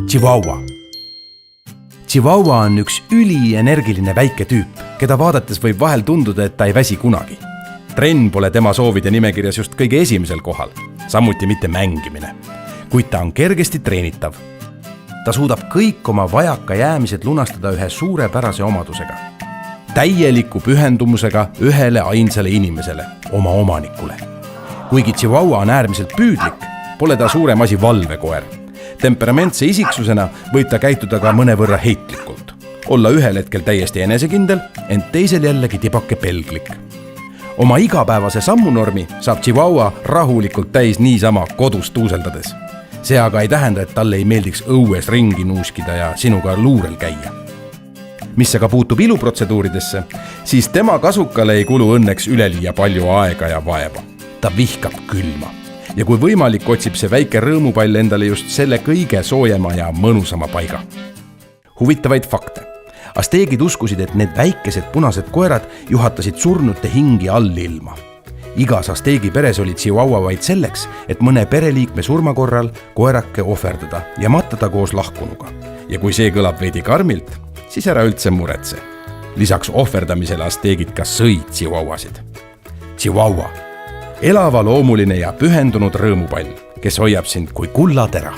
Chihuahua. Chihuahua on üks ülienergiline väike tüüp, keda vaadates võib vahel tunduda, et ta ei väsi kunagi. Trenn pole tema soovide nimekirjas just kõige esimesel kohal, samuti mitte mängimine, kuid ta on kergesti treenitav. Ta suudab kõik oma vajaka jäämised lunastada ühe suurepärase omadusega. Täieliku pühendumusega ühele ainsale inimesele, oma omanikule. Kuigi Chihuahua on äärmiselt püüdlik, pole ta suurem asi valvekoer. Temperamentse isiksusena võib ta käituda ka mõnevõrra heitlikult. Olla ühel hetkel täiesti enesekindel, ent teisel jällegi tibake pelglik. Oma igapäevase sammunormi saab Chihuahua rahulikult täis niisama kodus tuuseldades. See aga ei tähenda, et talle ei meeldiks õues ringi nuuskida ja sinuga luurel käia. Mis aga puutub iluprotseduuridesse, siis tema kasukale ei kulu õnneks üleliia palju aega ja vaeva. Ta vihkab külma. Ja kui võimalik, otsib see väike rõõmupall endale just selle kõige soojema ja mõnusama paiga. Huvitavaid fakte. Asteegid uskusid, et need väikesed punased koerad juhatasid surnute hingi allilma. Igas asteegi peres oli Chihuahua vaid selleks, et mõne pereliikme surma korral koerake ohverdada ja matada koos lahkunuga. Ja kui see kõlab veidi karmilt, siis ära üldse muretse. Lisaks ohverdamisele asteegid ka sõid Chihuahuasid. Chihuahua. Elava loomuline ja pühendunud rõõmupall, kes hoiab sind kui kullatera.